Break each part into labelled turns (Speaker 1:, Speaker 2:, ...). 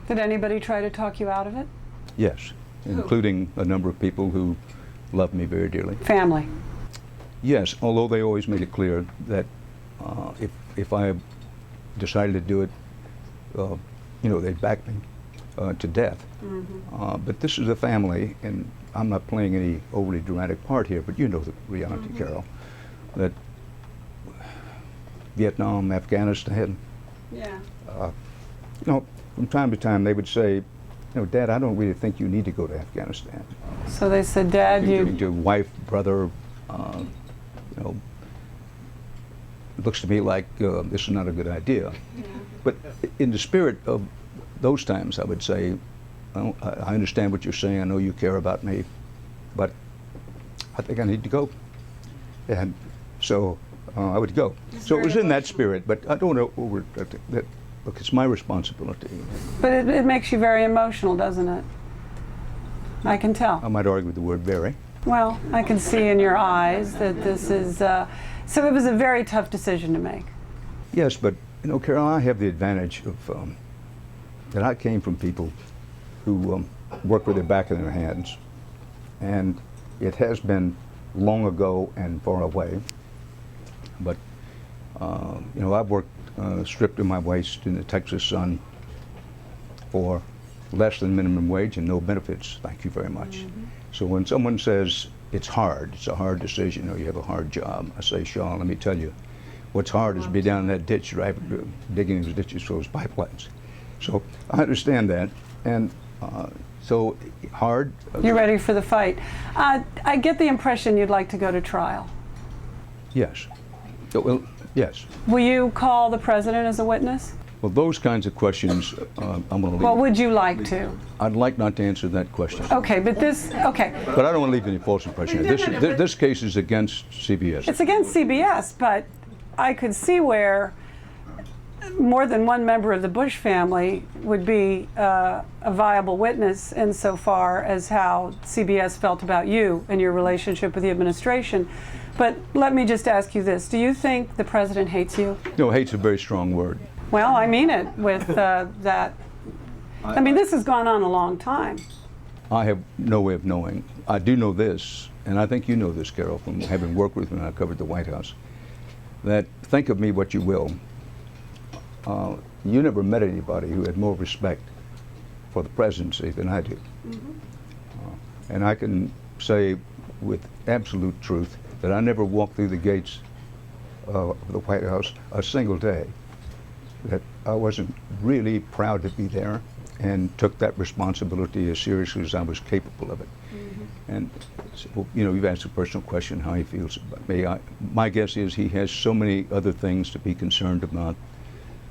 Speaker 1: Did anybody try to talk you out of it?
Speaker 2: Yes, including a number of people who love me very dearly.
Speaker 1: Family?
Speaker 2: Yes, although they always made it clear that if I decided to do it, they'd back me to death.
Speaker 1: Mm-hmm.
Speaker 2: But this is a family, and I'm not playing any overly dramatic part here, but you know the reality,
Speaker 1: Mm-hmm.
Speaker 2: Carol, that Vietnam, Afghanistan,
Speaker 1: Yeah.
Speaker 2: from time to time they would say, Dad, I don't really think you need to go to Afghanistan.
Speaker 1: So they said, Dad,
Speaker 2: Your wife, brother, it looks to me like this is not a good idea.
Speaker 1: Yeah.
Speaker 2: But in the spirit of those times, I would say, I understand what you're saying, I know you care about me, but I think I need to go. And so I would go. So it was in that spirit, but I don't know that. Look, it's my responsibility.
Speaker 1: But it makes you very emotional, doesn't it? I can tell.
Speaker 2: I might argue with the word very.
Speaker 1: Well, I can see in your eyes that this is, so it was a very tough decision to make.
Speaker 2: Yes, but Carol, I have the advantage of that I came from people who work with their back in their hands, and it has been long ago and far away. But I've worked stripped to my waist in the Texas sun for less than minimum wage and no benefits. Thank you very much.
Speaker 1: Mm-hmm.
Speaker 2: So when someone says it's hard, it's a hard decision, or you have a hard job, I say, Sean, let me tell you, what's hard is be down in that ditch, digging those ditches for those pipelines. So I understand that, and so hard.
Speaker 1: You're ready for the fight. I get the impression you'd like to go to trial.
Speaker 2: Yes. Well, yes.
Speaker 1: Will you call the president as a witness?
Speaker 2: Well, those kinds of questions, I'm going to leave.
Speaker 1: Well, would you like to?
Speaker 2: I'd like not to answer that question.
Speaker 1: Okay, but okay.
Speaker 2: But I don't want to leave any false impression. This case is against CBS.
Speaker 1: It's against CBS, but I could see where more than one member of the Bush family would be a viable witness insofar as how CBS felt about you and your relationship with the administration. But let me just ask you this. Do you think the president hates you?
Speaker 2: No, hate's a very strong word.
Speaker 1: Well, I mean it with that. I mean, this has gone on a long time.
Speaker 2: I have no way of knowing. I do know this, and I think you know this, Carol, from having worked with me when I covered the White House, that think of me what you will. You never met anybody who had more respect for the presidency than I do.
Speaker 1: Mm-hmm.
Speaker 2: And I can say with absolute truth that I never walked through the gates of the White House a single day that I wasn't really proud to be there and took that responsibility as seriously as I was capable of it. Mm-hmm. And so, you've asked a personal question how he feels about me. My guess is he has so many other things to be concerned about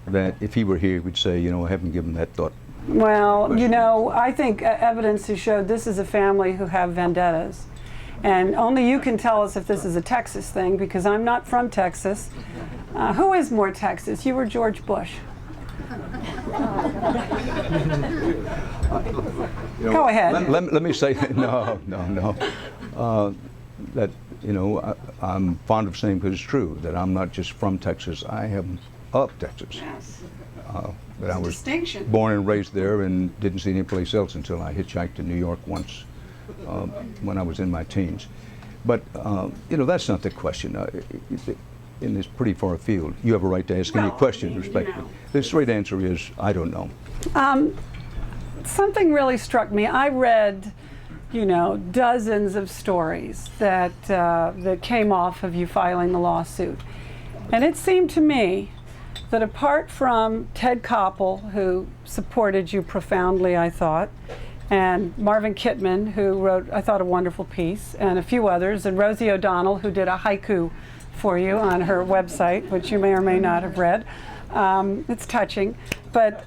Speaker 2: that if he were here, he would say, I haven't given that thought.
Speaker 1: Well, I think evidence has showed this is a family who have vendettas. And only you can tell us if this is a Texas thing, because I'm not from Texas. Who is more Texas, you or George Bush? Go ahead.
Speaker 2: Let me say, no. That, I'm fond of saying, because it's true, that I'm not just from Texas, I am of Texas.
Speaker 1: Yes.
Speaker 2: But I was
Speaker 1: distinction.
Speaker 2: born and raised there and didn't see any place else until I hitchhiked to New York once when I was in my teens. But, that's not the question. And it's pretty far afield. You have a right to ask any question, respectfully. The straight answer is, I don't know.
Speaker 1: Something really struck me. I read, dozens of stories that came off of you filing the lawsuit. And it seemed to me that apart from Ted Koppel, who supported you profoundly, I thought, and Marvin Kittman, who wrote, I thought, a wonderful piece, and a few others, and Rosie O'Donnell, who did a haiku for you on her website, which you may or may not have read. It's touching. But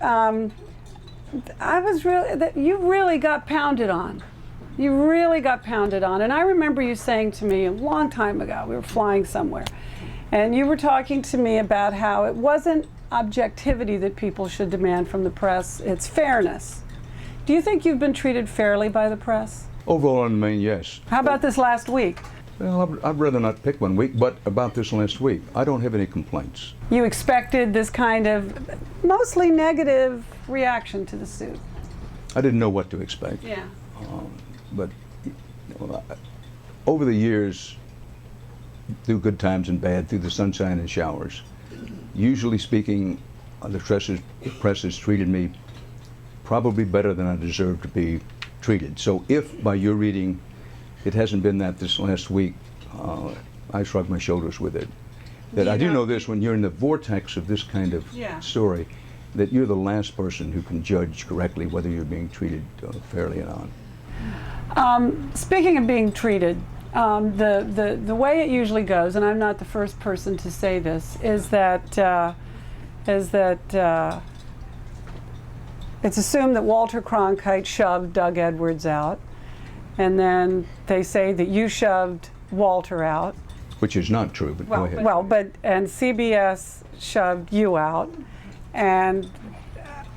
Speaker 1: you really got pounded on. You really got pounded on. And I remember you saying to me a long time ago, we were flying somewhere, and you were talking to me about how it wasn't objectivity that people should demand from the press, it's fairness. Do you think you've been treated fairly by the press?
Speaker 2: Overall, in the main, yes.
Speaker 1: How about this last week?
Speaker 2: Well, I'd rather not pick one week, but about this last week, I don't have any complaints.
Speaker 1: You expected this kind of mostly negative reaction to the suit.
Speaker 2: I didn't know what to expect.
Speaker 1: Yeah.
Speaker 2: But you know, over the years, through good times and bad, through the sunshine and showers, usually speaking, the press has treated me probably better than I deserve to be treated. So if by your reading it hasn't been that this last week, I shrug my shoulders with it. That I do know this, when you're in the vortex of this kind of story, that you're the last person who can judge correctly whether you're being treated fairly or not.
Speaker 1: Speaking of being treated, the way it usually goes, and I'm not the first person to say this, is that it's assumed that Walter Cronkite shoved Doug Edwards out, and then they say that you shoved Walter out.
Speaker 2: Which is not true, but go ahead.
Speaker 1: And CBS shoved you out, and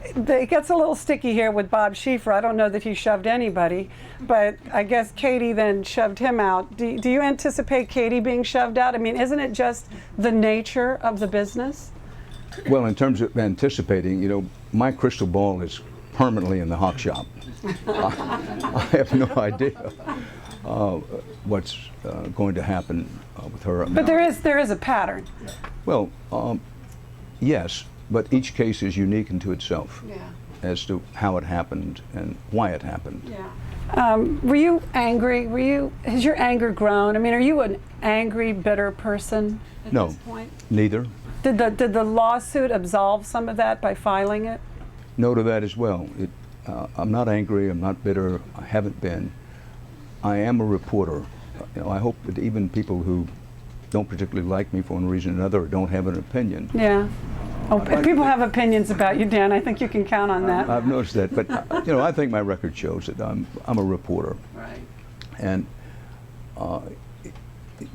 Speaker 1: it gets a little sticky here with Bob Schieffer. I don't know that he shoved anybody, but I guess Katie then shoved him out. Do you anticipate Katie being shoved out? I mean, isn't it just the nature of the business?
Speaker 2: Well, in terms of anticipating, you know, my crystal ball is permanently in the hawk shop. I have no idea what's going to happen with her.
Speaker 1: But there is a pattern.
Speaker 2: Well, yes, but each case is unique unto itself as to how it happened and why it happened.
Speaker 1: Yeah. Were you angry? Has your anger grown? I mean, are you an angry, bitter person at this point?
Speaker 2: No, neither.
Speaker 1: Did the lawsuit absolve some of that by filing it?
Speaker 2: No to that as well. I'm not angry, I'm not bitter, I haven't been. I am a reporter. You know, I hope that even people who don't particularly like me for one reason or another or don't have an opinion.
Speaker 1: Yeah. Oh, people have opinions about you, Dan. I think you can count on that.
Speaker 2: I've noticed that, but you know, I think my record shows that I'm a reporter.
Speaker 1: Right.
Speaker 2: And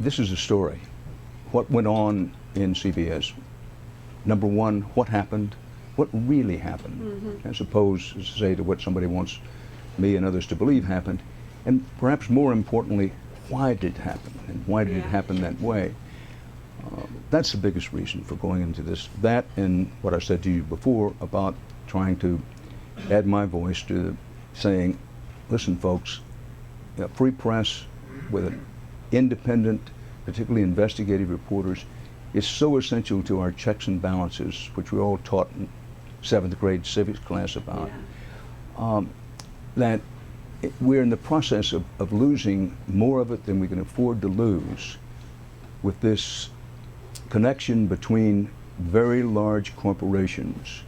Speaker 2: this is a story. What went on in CBS? Number one, what happened? What really happened, as opposed to say to what somebody wants me and others to believe happened, and perhaps more importantly, why did it happen, and why did it happen that way? That's the biggest reason for going into this. That and what I said to you before about trying to add my voice to saying, listen folks, free press with an independent, particularly investigative reporters, is so essential to our checks and balances, which we all taught in 7th grade civics class about, that we're in the process of losing more of it than we can afford to lose with this connection between very large corporations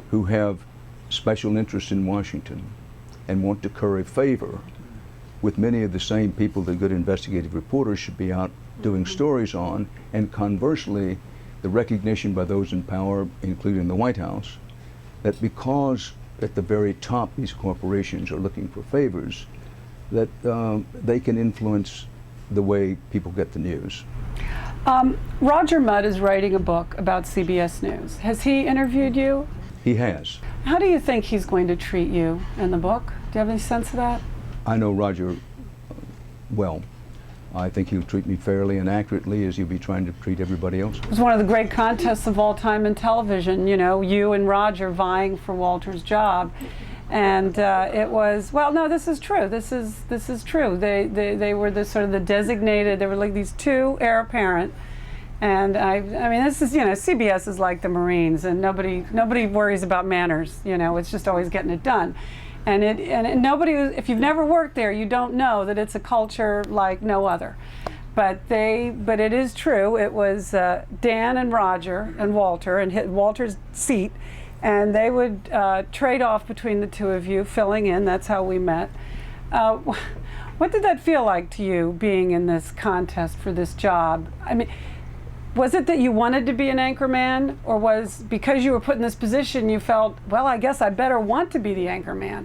Speaker 2: who have special interests in Washington and want to curry favor with many of the same people that good investigative reporters should be out doing stories on, and conversely, the recognition by those in power, including the White House, that because at the very top these corporations are looking for favors, that they can influence the way people get the news.
Speaker 1: Roger Mudd is writing a book about CBS News. Has he interviewed you?
Speaker 2: He has.
Speaker 1: How do you think he's going to treat you in the book? Do you have any sense of that?
Speaker 2: I know Roger well. I think he'll treat me fairly and accurately as he'll be trying to treat everybody else.
Speaker 1: It was one of the great contests of all time in television, you know, you and Roger vying for Walter's job. And it was, well, no, this is true. This is true. They were the sort of the designated, they were like these two heir apparent. And I mean, this is, you know, CBS is like the Marines, and nobody worries about manners, you know, it's just always getting it done. And nobody, if you've never worked there, you don't know that it's a culture like no other. But it is true. It was Dan and Roger and Walter and hit Walter's seat, and they would trade off between the two of you, filling in. That's how we met. What did that feel like to you, being in this contest for this job? I mean, was it that you wanted to be an anchorman, or was because you were put in this position you felt, well, I guess I better want to be the anchorman?